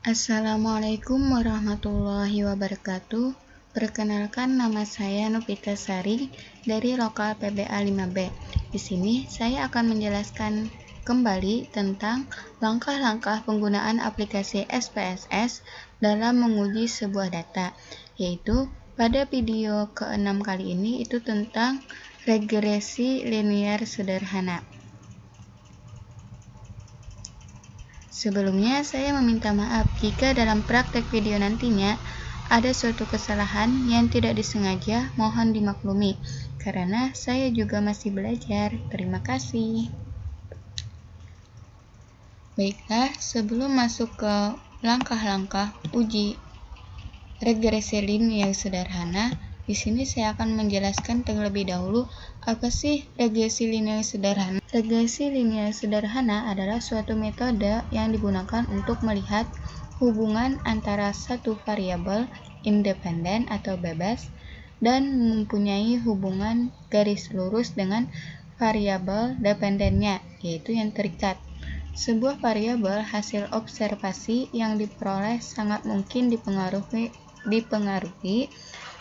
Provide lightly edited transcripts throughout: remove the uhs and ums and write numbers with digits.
Assalamualaikum warahmatullahi wabarakatuh. Perkenalkan, nama saya Novita Sari dari Lokal PBA 5B. Di sini saya akan menjelaskan kembali tentang langkah-langkah penggunaan aplikasi SPSS dalam menguji sebuah data, yaitu pada video ke-6 kali ini itu tentang regresi linear sederhana. Sebelumnya, saya meminta maaf jika dalam praktek video nantinya ada suatu kesalahan yang tidak disengaja, mohon dimaklumi, karena saya juga masih belajar. Terima kasih. Baiklah, sebelum masuk ke langkah-langkah uji regresi linear sederhana, di sini saya akan menjelaskan terlebih dahulu apa sih regresi linear sederhana. Regresi linear sederhana adalah suatu metode yang digunakan untuk melihat hubungan antara satu variabel independen atau bebas dan mempunyai hubungan garis lurus dengan variabel dependennya, yaitu yang terikat. Sebuah variabel hasil observasi yang diperoleh sangat mungkin dipengaruhi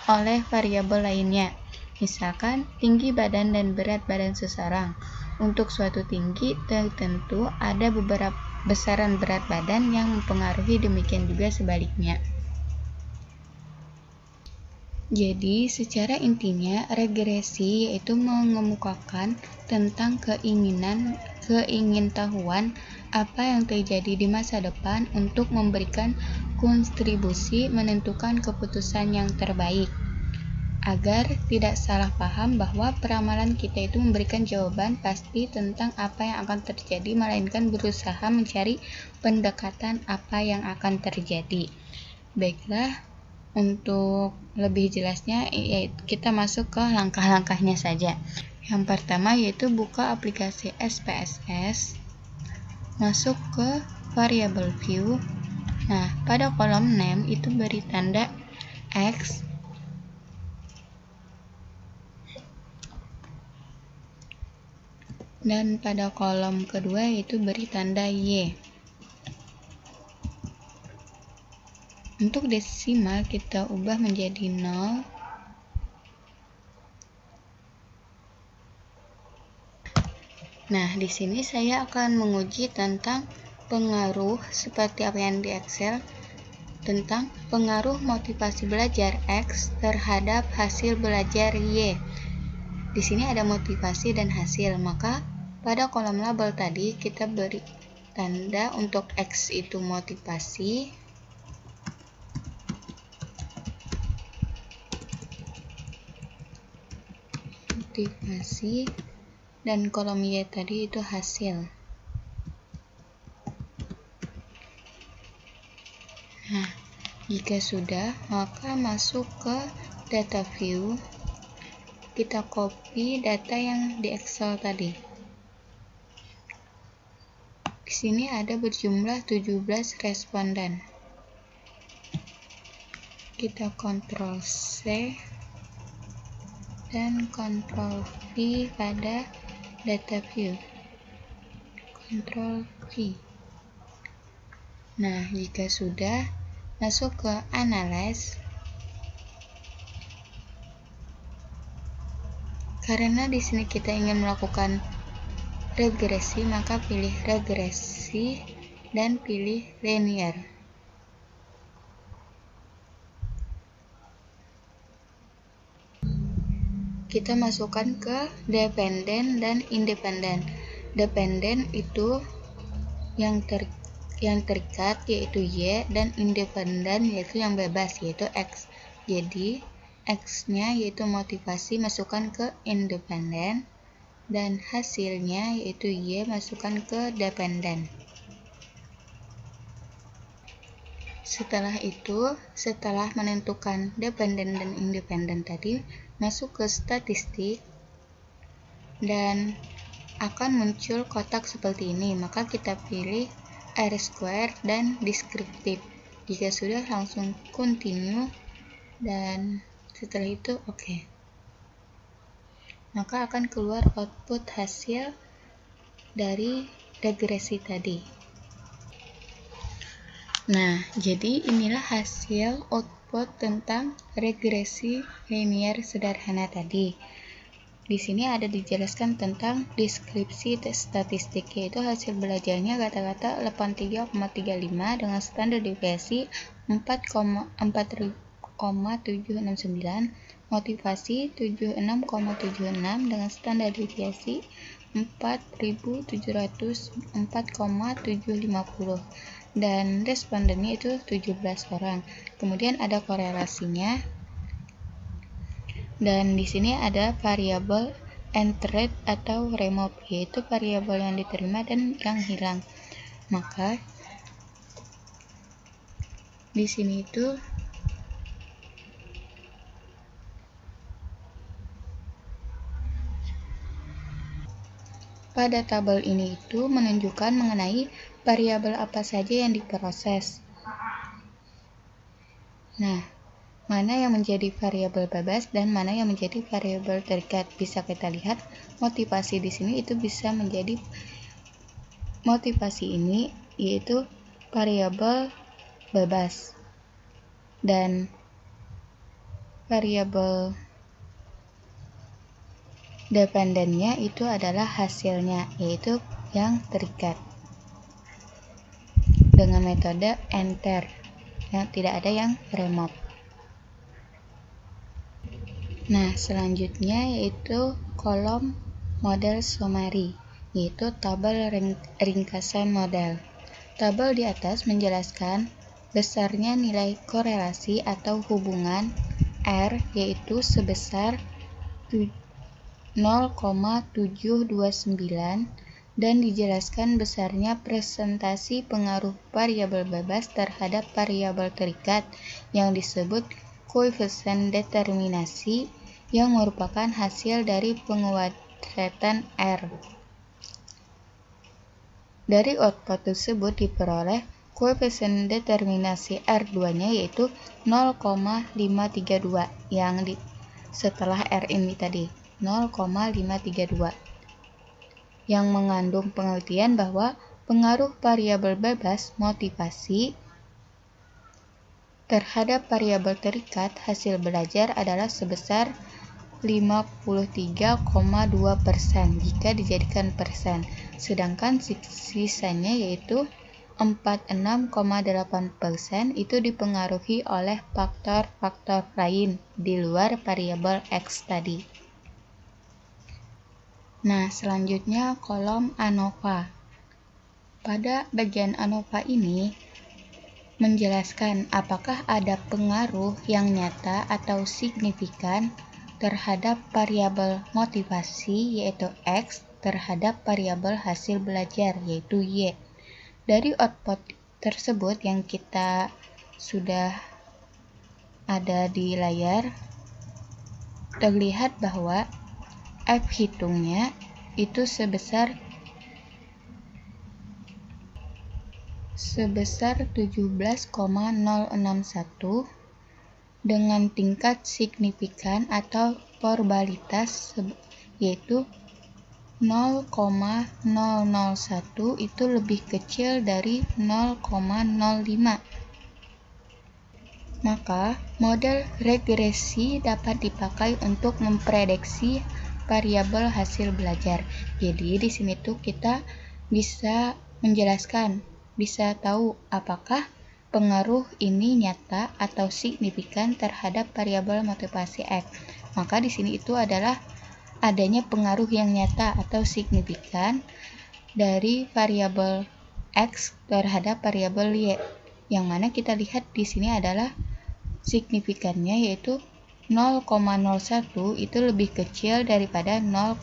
oleh variabel lainnya, misalkan tinggi badan dan berat badan seseorang. Untuk suatu tinggi tertentu ada beberapa besaran berat badan yang mempengaruhi, demikian juga sebaliknya. Jadi, secara intinya regresi yaitu mengemukakan tentang keingintahuan apa yang terjadi di masa depan untuk memberikan kontribusi menentukan keputusan yang terbaik. Agar tidak salah paham bahwa peramalan kita itu memberikan jawaban pasti tentang apa yang akan terjadi, melainkan berusaha mencari pendekatan apa yang akan terjadi. Baiklah, untuk lebih jelasnya kita masuk ke langkah-langkahnya saja. Yang pertama yaitu buka aplikasi SPSS, masuk ke variable view. Nah, pada kolom name itu beri tanda X, dan pada kolom kedua itu beri tanda Y. Untuk desimal kita ubah menjadi 0. Nah, di sini saya akan menguji tentang pengaruh seperti apa yang di Excel, tentang pengaruh motivasi belajar X terhadap hasil belajar Y. Di sini ada motivasi dan hasil, maka pada kolom label tadi kita beri tanda untuk X itu motivasi, dan kolom Y tadi itu hasil. Nah, jika sudah, maka masuk ke data view, kita copy data yang di Excel tadi. Di sini ada berjumlah 17 responden. Kita Ctrl C dan Ctrl V pada data view. Ctrl V. Nah, jika sudah, masuk ke Analyze. Karena di sini kita ingin melakukan regresi, maka pilih regresi dan pilih linear. Kita masukkan ke dependen dan independen. Dependen itu yang terikat yaitu Y, dan independen yaitu yang bebas yaitu X. Jadi X-nya yaitu motivasi masukkan ke independen, dan hasilnya yaitu Y masukkan ke dependen. Setelah itu, setelah menentukan dependen dan independen tadi, masuk ke statistik dan akan muncul kotak seperti ini. Maka kita pilih R-square dan deskriptif. Jika sudah, langsung continue, dan setelah itu oke. maka akan keluar output hasil dari regresi tadi. Nah, jadi inilah hasil output tentang regresi linear sederhana tadi. Di sini ada dijelaskan tentang deskripsi statistik, yaitu hasil belajarnya kata-kata 83,35 dengan standar deviasi 4,769, motivasi 76,76 dengan standar deviasi 4.704,750 dan respondennya itu 17 orang. Kemudian ada korelasinya. Dan di sini ada variabel entered atau removed, yaitu variabel yang diterima dan yang hilang. Maka di sini itu pada tabel ini itu menunjukkan mengenai variabel apa saja yang diproses. Nah, mana yang menjadi variabel bebas dan mana yang menjadi variabel terikat. Bisa kita lihat motivasi di sini itu bisa menjadi motivasi ini yaitu variabel bebas dan variabel dependennya itu adalah hasilnya yaitu yang terikat dengan metode enter yang tidak ada yang remove. Nah, selanjutnya yaitu kolom model summary, yaitu tabel ringkasan model. Tabel di atas menjelaskan besarnya nilai korelasi atau hubungan R, yaitu sebesar 0,729 dan dijelaskan besarnya presentasi pengaruh variabel bebas terhadap variabel terikat yang disebut koefisien determinasi yang merupakan hasil dari penguatan R. Dari output tersebut diperoleh koefisien determinasi R2-nya yaitu 0,532 yang setelah R ini tadi 0,532 yang mengandung pengertian bahwa pengaruh variabel bebas motivasi terhadap variabel terikat hasil belajar adalah sebesar 53,2% jika dijadikan persen, sedangkan sisanya yaitu 46,8% itu dipengaruhi oleh faktor-faktor lain di luar variabel X tadi. Nah, selanjutnya kolom ANOVA. Pada bagian ANOVA ini menjelaskan apakah ada pengaruh yang nyata atau signifikan terhadap variabel motivasi yaitu X terhadap variabel hasil belajar yaitu Y. Dari output tersebut yang kita sudah ada di layar, terlihat bahwa F hitungnya itu sebesar 17,061 dengan tingkat signifikan atau probabilitas yaitu 0,001 itu lebih kecil dari 0,05. Maka model regresi dapat dipakai untuk memprediksi variabel hasil belajar. Jadi di sini tuh kita bisa menjelaskan, bisa tahu apakah pengaruh ini nyata atau signifikan terhadap variabel motivasi X. Maka di sini itu adalah adanya pengaruh yang nyata atau signifikan dari variabel X terhadap variabel Y. Yang mana kita lihat di sini adalah signifikannya yaitu 0,01 itu lebih kecil daripada 0,05.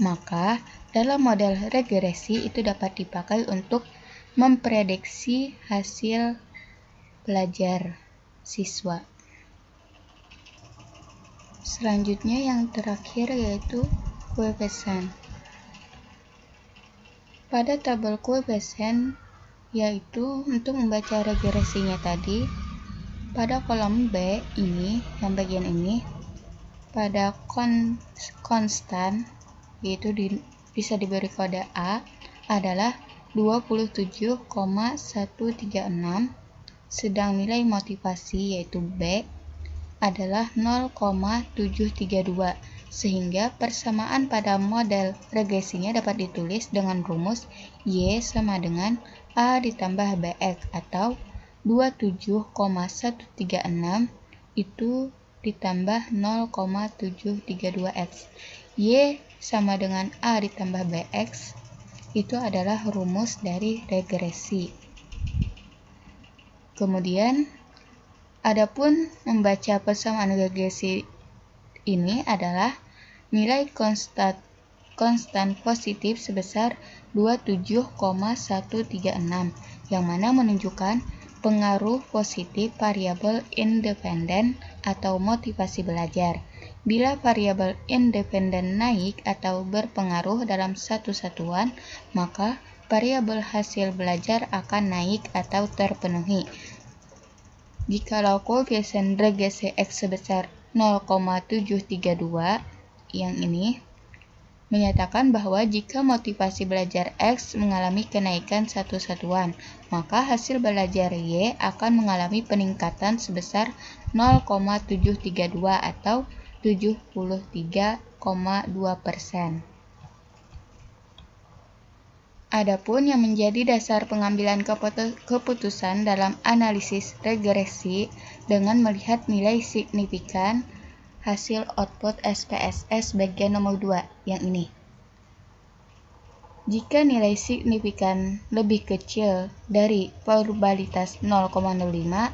Maka dalam model regresi itu dapat dipakai untuk memprediksi hasil belajar siswa. Selanjutnya yang terakhir yaitu koefisien. Pada tabel koefisien yaitu untuk membaca regresinya tadi, pada kolom B ini, yang bagian ini, pada konstan, yaitu bisa diberi kode A, adalah 27,136, sedang nilai motivasi yaitu B adalah 0,732, sehingga persamaan pada model regresinya dapat ditulis dengan rumus Y sama dengan A ditambah BX, atau 27,136 itu ditambah 0,732X. Y sama dengan A ditambah BX itu adalah rumus dari regresi. Kemudian, adapun membaca persamaan regresi ini adalah nilai konstan positif sebesar 27,136, yang mana menunjukkan pengaruh positif variabel independen atau motivasi belajar. Bila variabel independen naik atau berpengaruh dalam satu satuan, maka variabel hasil belajar akan naik atau terpenuhi. Jikalau koefisien regresi X sebesar 0,732, yang ini menyatakan bahwa jika motivasi belajar X mengalami kenaikan satu satuan, maka hasil belajar Y akan mengalami peningkatan sebesar 0,732 atau 73,2%. Adapun yang menjadi dasar pengambilan keputusan dalam analisis regresi dengan melihat nilai signifikan hasil output SPSS bagian nomor 2, yang ini. Jika nilai signifikan lebih kecil dari probabilitas 0,05,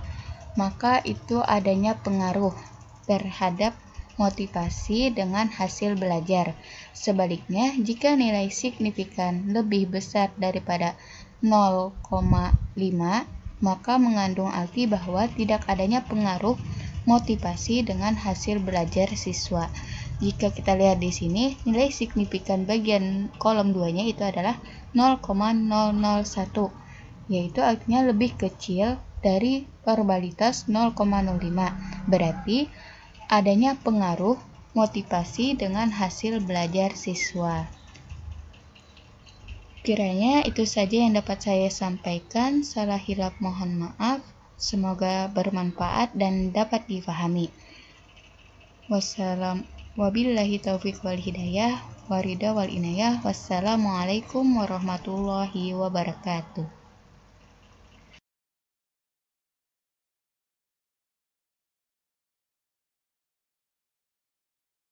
maka itu adanya pengaruh terhadap motivasi dengan hasil belajar. Sebaliknya, jika nilai signifikan lebih besar daripada 0,5, maka mengandung arti bahwa tidak adanya pengaruh motivasi dengan hasil belajar siswa. Jika kita lihat di sini, nilai signifikan bagian kolom 2-nya itu adalah 0,001, yaitu artinya lebih kecil dari probabilitas 0,05. Berarti adanya pengaruh motivasi dengan hasil belajar siswa. Kiranya itu saja yang dapat saya sampaikan. Salah hilap mohon maaf. Semoga bermanfaat dan dapat difahami. Wabillahi taufiq wal hidayah, waridha wal inayah. Wassalamualaikum warahmatullahi wabarakatuh.